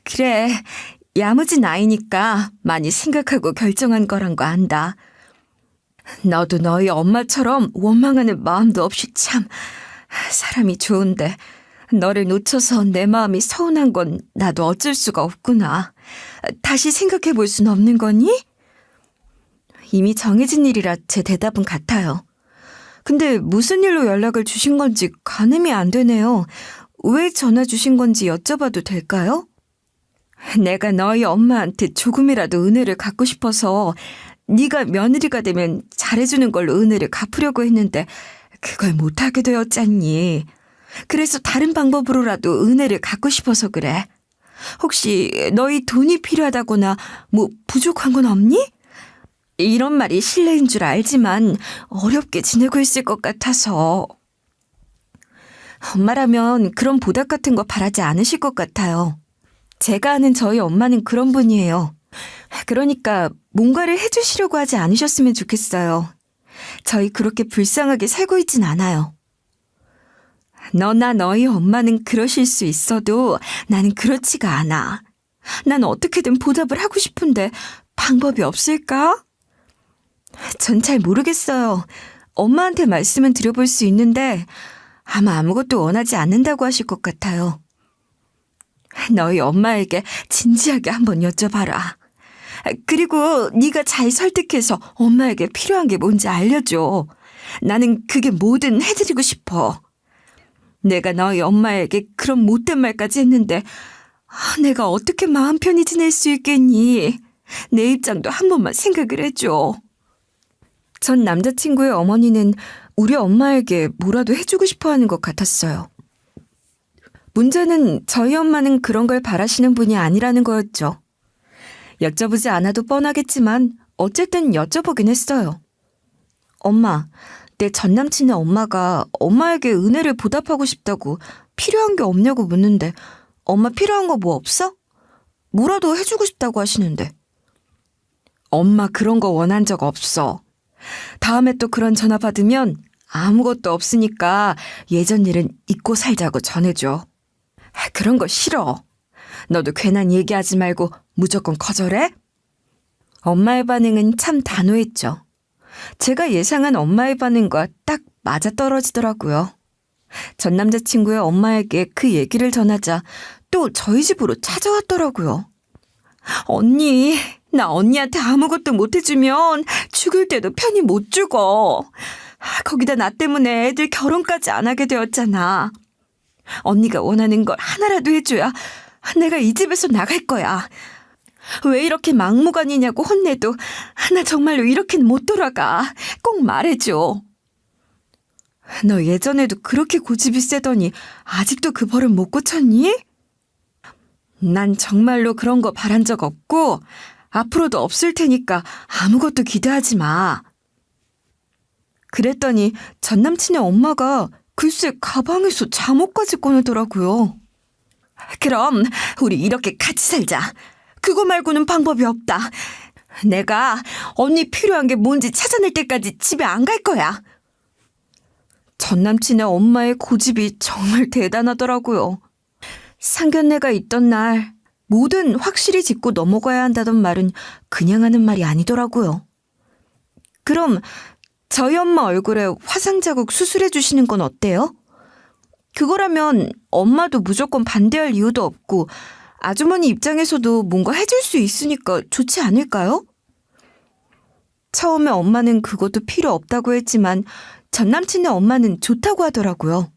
그래, 야무진 아이니까 많이 생각하고 결정한 거란 거 안다. 너도 너희 엄마처럼 원망하는 마음도 없이 참 사람이 좋은데 너를 놓쳐서 내 마음이 서운한 건 나도 어쩔 수가 없구나. 다시 생각해 볼 순 없는 거니? 이미 정해진 일이라 제 대답은 같아요. 근데 무슨 일로 연락을 주신 건지 가늠이 안 되네요. 왜 전화 주신 건지 여쭤봐도 될까요? 내가 너희 엄마한테 조금이라도 은혜를 갚고 싶어서 네가 며느리가 되면 잘해주는 걸로 은혜를 갚으려고 했는데 그걸 못하게 되었잖니. 그래서 다른 방법으로라도 은혜를 갚고 싶어서 그래. 혹시 너희 돈이 필요하다거나 뭐 부족한 건 없니? 이런 말이 실례인 줄 알지만 어렵게 지내고 있을 것 같아서. 엄마라면 그런 보답 같은 거 바라지 않으실 것 같아요. 제가 아는 저희 엄마는 그런 분이에요. 그러니까 뭔가를 해주시려고 하지 않으셨으면 좋겠어요. 저희 그렇게 불쌍하게 살고 있진 않아요. 너나 너희 엄마는 그러실 수 있어도 나는 그렇지가 않아. 난 어떻게든 보답을 하고 싶은데 방법이 없을까? 전 잘 모르겠어요. 엄마한테 말씀은 드려볼 수 있는데 아마 아무것도 원하지 않는다고 하실 것 같아요. 너희 엄마에게 진지하게 한번 여쭤봐라. 그리고 네가 잘 설득해서 엄마에게 필요한 게 뭔지 알려줘. 나는 그게 뭐든 해드리고 싶어. 내가 너희 엄마에게 그런 못된 말까지 했는데 내가 어떻게 마음 편히 지낼 수 있겠니? 내 입장도 한 번만 생각을 해줘. 전 남자친구의 어머니는 우리 엄마에게 뭐라도 해주고 싶어 하는 것 같았어요. 문제는 저희 엄마는 그런 걸 바라시는 분이 아니라는 거였죠. 여쭤보지 않아도 뻔하겠지만 어쨌든 여쭤보긴 했어요. 엄마, 내 전남친의 엄마가 엄마에게 은혜를 보답하고 싶다고 필요한 게 없냐고 묻는데 엄마 필요한 거 뭐 없어? 뭐라도 해주고 싶다고 하시는데. 엄마 그런 거 원한 적 없어. 다음에 또 그런 전화 받으면 아무것도 없으니까 예전 일은 잊고 살자고 전해줘. 그런 거 싫어. 너도 괜한 얘기하지 말고 무조건 거절해? 엄마의 반응은 참 단호했죠. 제가 예상한 엄마의 반응과 딱 맞아떨어지더라고요. 전 남자친구의 엄마에게 그 얘기를 전하자 또 저희 집으로 찾아왔더라고요. 언니, 나 언니한테 아무것도 못 해주면 죽을 때도 편히 못 죽어. 거기다 나 때문에 애들 결혼까지 안 하게 되었잖아. 언니가 원하는 걸 하나라도 해줘야 내가 이 집에서 나갈 거야. 왜 이렇게 막무가내냐고 혼내도 나 정말로 이렇게는 못 돌아가. 꼭 말해줘. 너 예전에도 그렇게 고집이 세더니 아직도 그 버릇 못 고쳤니? 난 정말로 그런 거 바란 적 없고 앞으로도 없을 테니까 아무것도 기대하지 마. 그랬더니 전 남친의 엄마가 글쎄 가방에서 잠옷까지 꺼내더라고요. 그럼 우리 이렇게 같이 살자. 그거 말고는 방법이 없다. 내가 언니 필요한 게 뭔지 찾아낼 때까지 집에 안 갈 거야. 전 남친의 엄마의 고집이 정말 대단하더라고요. 상견례가 있던 날 뭐든 확실히 짚고 넘어가야 한다던 말은 그냥 하는 말이 아니더라고요. 그럼 저희 엄마 얼굴에 화상 자국 수술해 주시는 건 어때요? 그거라면 엄마도 무조건 반대할 이유도 없고 아주머니 입장에서도 뭔가 해줄 수 있으니까 좋지 않을까요? 처음에 엄마는 그것도 필요 없다고 했지만 전 남친의 엄마는 좋다고 하더라고요.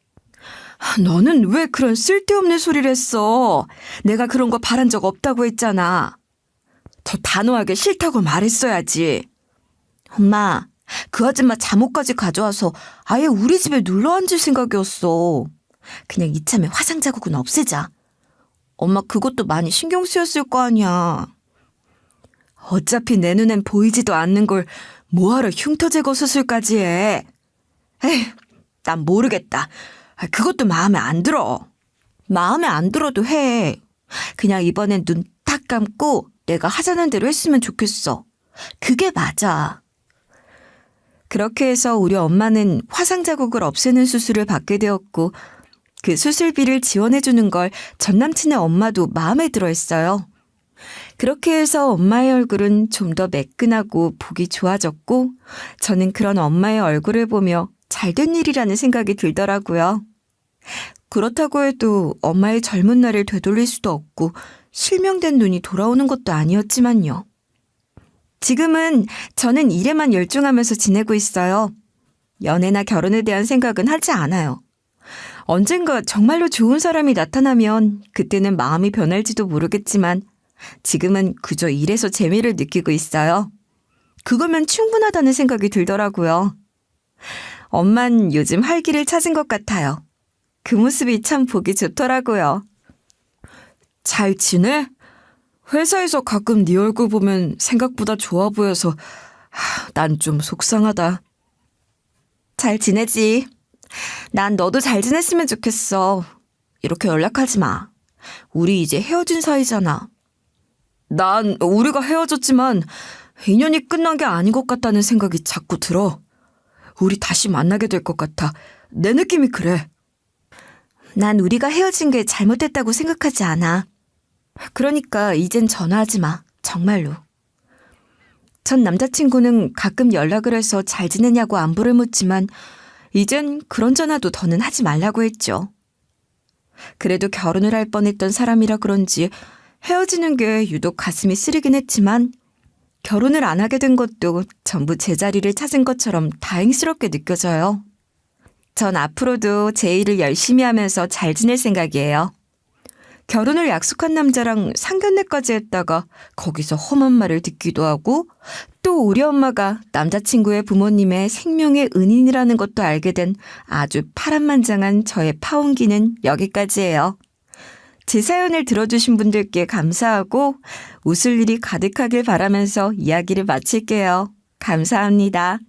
너는 왜 그런 쓸데없는 소리를 했어? 내가 그런 거 바란 적 없다고 했잖아. 더 단호하게 싫다고 말했어야지. 엄마, 그 아줌마 잠옷까지 가져와서 아예 우리 집에 눌러 앉을 생각이었어. 그냥 이참에 화상 자국은 없애자. 엄마 그것도 많이 신경 쓰였을 거 아니야. 어차피 내 눈엔 보이지도 않는 걸 뭐하러 흉터 제거 수술까지 해. 에휴, 난 모르겠다. 그것도 마음에 안 들어. 마음에 안 들어도 해. 그냥 이번엔 눈 딱 감고 내가 하자는 대로 했으면 좋겠어. 그게 맞아. 그렇게 해서 우리 엄마는 화상 자국을 없애는 수술을 받게 되었고 그 수술비를 지원해주는 걸 전 남친의 엄마도 마음에 들어 했어요. 그렇게 해서 엄마의 얼굴은 좀 더 매끈하고 보기 좋아졌고 저는 그런 엄마의 얼굴을 보며 잘된 일이라는 생각이 들더라고요. 그렇다고 해도 엄마의 젊은 날을 되돌릴 수도 없고 실명된 눈이 돌아오는 것도 아니었지만요. 지금은 저는 일에만 열중하면서 지내고 있어요. 연애나 결혼에 대한 생각은 하지 않아요. 언젠가 정말로 좋은 사람이 나타나면 그때는 마음이 변할지도 모르겠지만 지금은 그저 일에서 재미를 느끼고 있어요. 그거면 충분하다는 생각이 들더라고요. 엄만 요즘 활기를 찾은 것 같아요. 그 모습이 참 보기 좋더라고요. 잘 지내? 회사에서 가끔 네 얼굴 보면 생각보다 좋아 보여서 난 좀 속상하다. 잘 지내지. 난 너도 잘 지냈으면 좋겠어. 이렇게 연락하지 마. 우리 이제 헤어진 사이잖아. 난 우리가 헤어졌지만 인연이 끝난 게 아닌 것 같다는 생각이 자꾸 들어. 우리 다시 만나게 될 것 같아. 내 느낌이 그래. 난 우리가 헤어진 게 잘못됐다고 생각하지 않아. 그러니까 이젠 전화하지 마. 정말로. 전 남자친구는 가끔 연락을 해서 잘 지내냐고 안부를 묻지만 이젠 그런 전화도 더는 하지 말라고 했죠. 그래도 결혼을 할 뻔했던 사람이라 그런지 헤어지는 게 유독 가슴이 쓰리긴 했지만 결혼을 안 하게 된 것도 전부 제자리를 찾은 것처럼 다행스럽게 느껴져요. 전 앞으로도 제 일을 열심히 하면서 잘 지낼 생각이에요. 결혼을 약속한 남자랑 상견례까지 했다가 거기서 험한 말을 듣기도 하고 또 우리 엄마가 남자친구의 부모님의 생명의 은인이라는 것도 알게 된 아주 파란만장한 저의 파혼기는 여기까지예요. 제 사연을 들어주신 분들께 감사하고 웃을 일이 가득하길 바라면서 이야기를 마칠게요. 감사합니다.